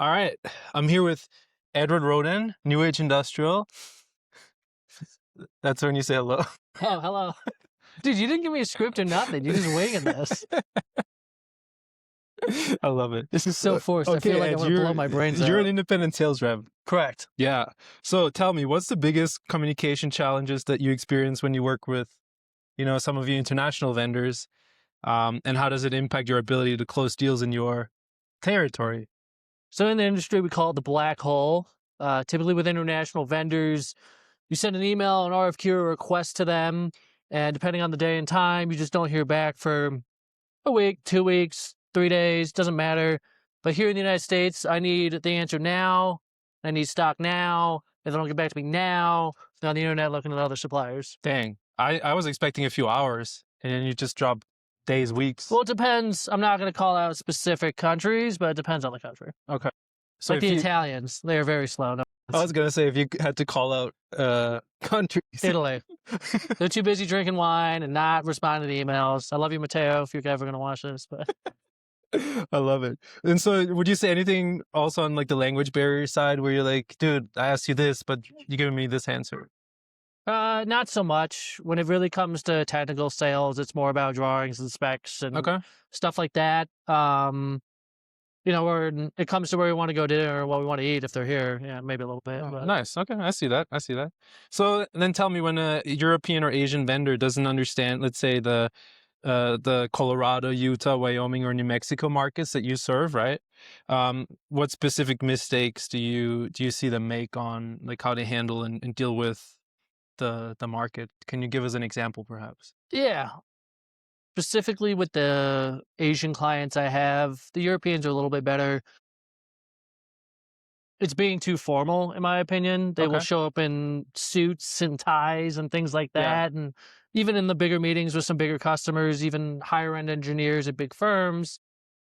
All right. I'm here with Edward Rhoden, New Age Industrial. That's when you say hello. Oh, hello. Dude, you didn't give me a script or nothing. You're just winging this. I love it. This is so forced. I feel like Ed, I'm going to blow my brains you're out. an independent sales rep. Correct. Yeah. So tell me, what's the biggest communication challenges that you experience when you work with, some of your international vendors? And how does it impact your ability to close deals in your territory? So in the industry, we call it the black hole. Typically with international vendors, you send an email, an RFQ, or request to them, and depending on the day and time, you just don't hear back for a week, 2 weeks, 3 days, doesn't matter. But here in the United States, I need the answer now. I need stock now. If they don't get back to me now, they're on the internet looking at other suppliers. Dang. I was expecting a few hours, and then you just drop days, weeks. Well, it depends. I'm not going to call out specific countries, but it depends on the country. Okay. So like the Italians, they are very slow. No, I was going to say, if you had to call out countries. Italy. They're too busy drinking wine and not responding to emails. I love you, Matteo, if you're ever going to watch this. But I love it. And so would you say anything also on like the language barrier side where you're like, dude, I asked you this, but you're giving me this answer? Not so much. When it really comes to technical sales, it's more about drawings and specs and stuff like that. Or it comes to where we want to go dinner or what we want to eat if they're here. Yeah, maybe a little bit. Oh, nice. Okay, I see that. So then tell me, when a European or Asian vendor doesn't understand, let's say the Colorado, Utah, Wyoming, or New Mexico markets that you serve, right? What specific mistakes do you see them make on like how they handle and deal with the market? Can you give us an example, perhaps? Yeah. Specifically with the Asian clients I have, the Europeans are a little bit better. It's being too formal, in my opinion. They will show up in suits and ties and things like that. And even in the bigger meetings with some bigger customers, even higher end engineers at big firms,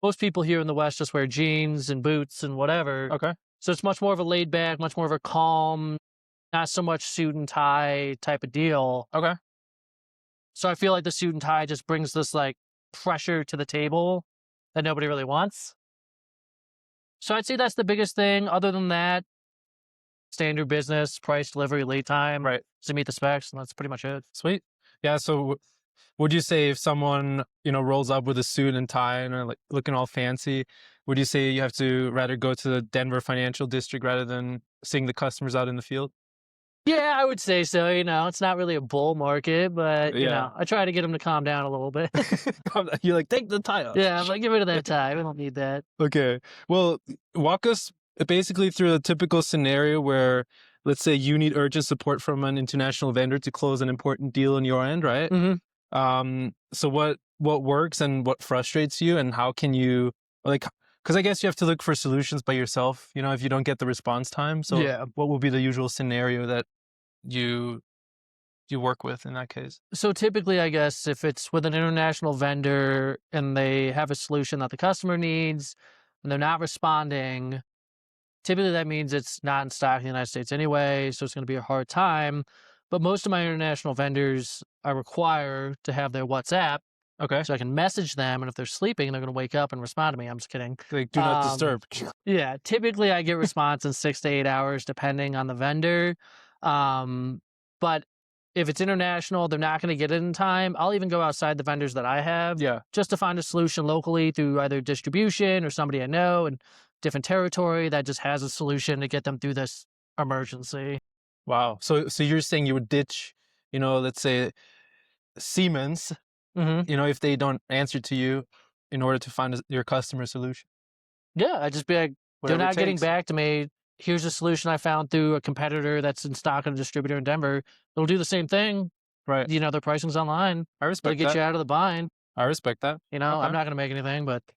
most people here in the West just wear jeans and boots and whatever. Okay. So it's much more of a laid back, much more of a calm, not so much suit and tie type of deal. Okay. So I feel like the suit and tie just brings this like pressure to the table that nobody really wants. So I'd say that's the biggest thing. Other than that, standard business, price, delivery, lead time, right, to meet the specs, and that's pretty much it. Sweet. Yeah. So would you say if someone, rolls up with a suit and tie and are like looking all fancy, would you say you have to rather go to the Denver financial district rather than seeing the customers out in the field? Yeah, I would say so. It's not really a bull market, but I try to get them to calm down a little bit. You're like, take the tie off. Yeah, I'm like, get rid of that tie. We don't need that. Okay. Well, walk us basically through a typical scenario where, let's say, you need urgent support from an international vendor to close an important deal on your end, right? Mm-hmm. So what works and what frustrates you, and how can you, like, because I guess you have to look for solutions by yourself, if you don't get the response time. So what will be the usual scenario that you work with in that case? So typically, I guess, if it's with an international vendor and they have a solution that the customer needs and they're not responding, typically that means it's not in stock in the United States anyway, so it's going to be a hard time. But most of my international vendors, I require to have their WhatsApp. Okay. So I can message them, and if they're sleeping, they're going to wake up and respond to me. I'm just kidding. Like, do not disturb. Yeah. Typically, I get response in 6 to 8 hours, depending on the vendor. But if it's international, they're not going to get it in time. I'll even go outside the vendors that I have just to find a solution locally through either distribution or somebody I know in different territory that just has a solution to get them through this emergency. Wow. So you're saying you would ditch, let's say Siemens, if they don't answer to you in order to find your customer solution? Yeah, I'd just be like, they're not getting back to me. Here's a solution I found through a competitor that's in stock at a distributor in Denver. It'll do the same thing. Right. Their pricing's online. I respect that. Get you out of the bind. I respect that. I'm not going to make anything, but at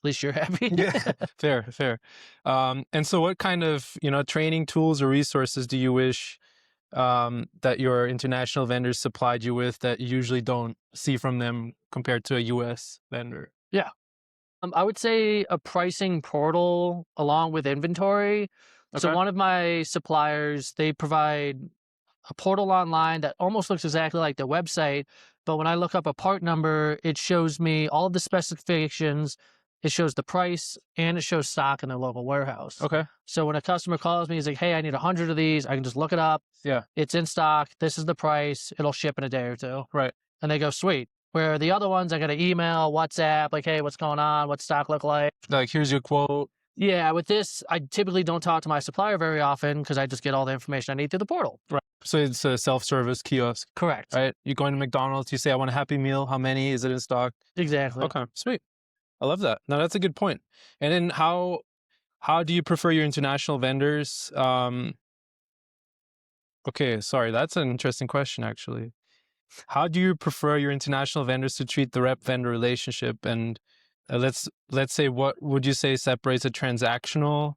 least you're happy. Yeah, fair. And so what kind of, training tools or resources do you wish that your international vendors supplied you with that you usually don't see from them compared to a U.S. vendor? Yeah. I would say a pricing portal along with inventory. Okay. So one of my suppliers, they provide a portal online that almost looks exactly like the website, but when I look up a part number, it shows me all of the specifications it shows the price and it shows stock in their local warehouse. Okay. So when a customer calls me, he's like, hey, I need 100 of these. I can just look it up. Yeah. It's in stock. This is the price. It'll ship in a day or two. Right. And they go, sweet. Where the other ones, I got to email, WhatsApp, like, hey, what's going on? What's stock look like? Like, here's your quote. Yeah, with this, I typically don't talk to my supplier very often because I just get all the information I need through the portal. Right. So it's a self-service kiosk. Correct. Right. You go into McDonald's, you say, I want a Happy Meal. How many? Is it in stock? Exactly. Okay. Sweet. I love that. No, that's a good point. And then how do you prefer your international vendors? Okay, sorry, that's an interesting question, actually. How do you prefer your international vendors to treat the rep-vendor relationship? And let's say, what would you say separates a transactional,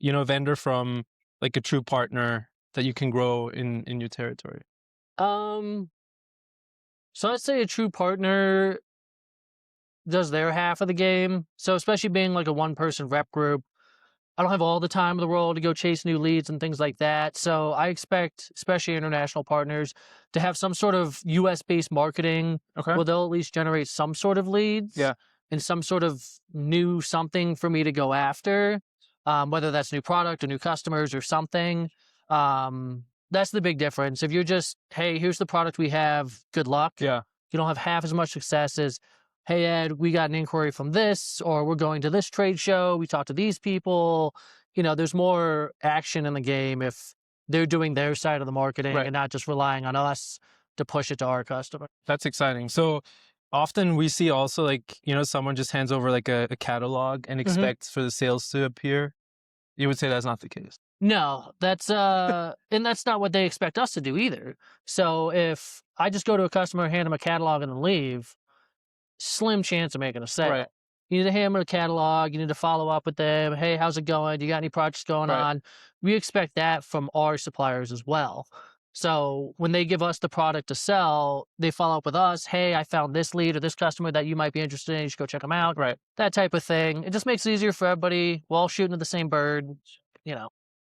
vendor from like a true partner that you can grow in your territory? So I'd say a true partner does their half of the game. So especially being like a one-person rep group, I don't have all the time in the world to go chase new leads and things like that. So I expect, especially international partners, to have some sort of US-based marketing Okay. where they'll at least generate some sort of leads Yeah. and some sort of new something for me to go after, whether that's new product or new customers or something. That's the big difference. If you're just, hey, here's the product we have, good luck. Yeah. You don't have half as much success as, hey, Ed, we got an inquiry from this, or we're going to this trade show. We talked to these people. There's more action in the game if they're doing their side of the marketing Right. and not just relying on us to push it to our customer. That's exciting. So often we see also like, someone just hands over like a catalog and expects for the sales to appear. You would say that's not the case. No, that's and that's not what they expect us to do either. So if I just go to a customer, hand them a catalog and then leave, slim chance of making a sale. Right. You need to hand them a catalog. You need to follow up with them. Hey, how's it going? Do you got any projects going Right. on? We expect that from our suppliers as well. So when they give us the product to sell, they follow up with us. Hey, I found this lead or this customer that you might be interested in. You should go check them out. Right. That type of thing. It just makes it easier for everybody. We're all shooting at the same bird.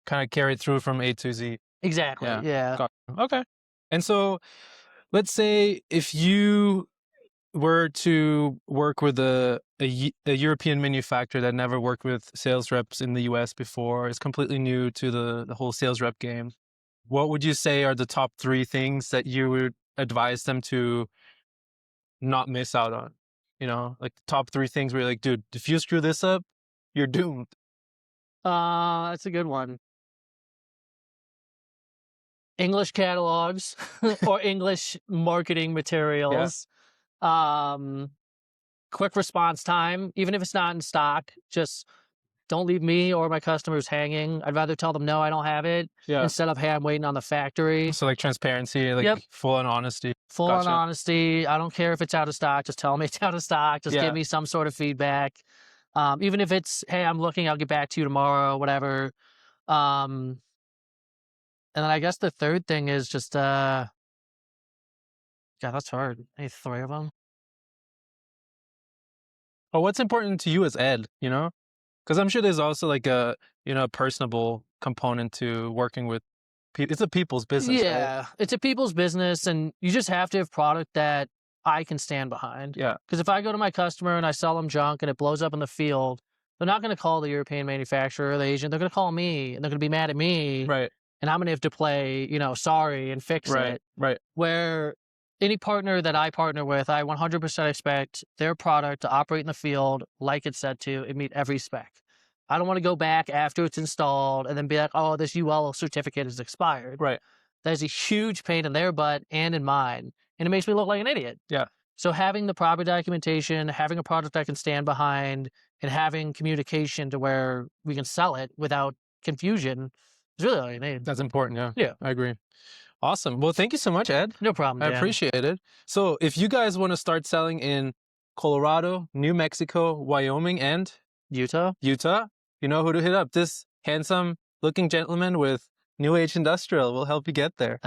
Kind of carry it through from A to Z. Exactly. Yeah. Got it. Okay. And so let's say if you were to work with a European manufacturer that never worked with sales reps in the US before, is completely new to the whole sales rep game, what would you say are the top 3 things that you would advise them to not miss out on? Like the top 3 things where you're like, dude, if you screw this up, you're doomed. That's a good one. English catalogs or English marketing materials. Quick response time, even if it's not in stock, just don't leave me or my customers hanging. I'd rather tell them, no, I don't have it, instead of, hey, I'm waiting on the factory. So like transparency, like full on honesty. Full on honesty. I don't care if it's out of stock. Just tell me it's out of stock. Just give me some sort of feedback. Even if it's, hey, I'm looking, I'll get back to you tomorrow, whatever. And then I guess the third thing is just, God, that's hard. Any 3 of them? Well, what's important to you as Ed, Because I'm sure there's also like a, personable component to working with people. It's a people's business, Yeah, right? it's a people's business, and you just have to have product that I can stand behind. Yeah. Because if I go to my customer and I sell them junk and it blows up in the field, they're not going to call the European manufacturer or the Asian. They're going to call me, and they're going to be mad at me. Right. And I'm going to have to play, sorry and fix it. Right. Where any partner that I partner with, I 100% expect their product to operate in the field like it's said to and meet every spec. I don't want to go back after it's installed and then be like, oh, this UL certificate is expired. Right. That is a huge pain in their butt and in mine. And it makes me look like an idiot. Yeah. So having the proper documentation, having a product I can stand behind, and having communication to where we can sell it without confusion is really all you need. That's important. Yeah. Yeah. I agree. Awesome. Well, thank you so much, Ed. No problem, Dan. I appreciate it. So if you guys want to start selling in Colorado, New Mexico, Wyoming, and Utah, you know who to hit up. This handsome looking gentleman with New Age Industrial will help you get there.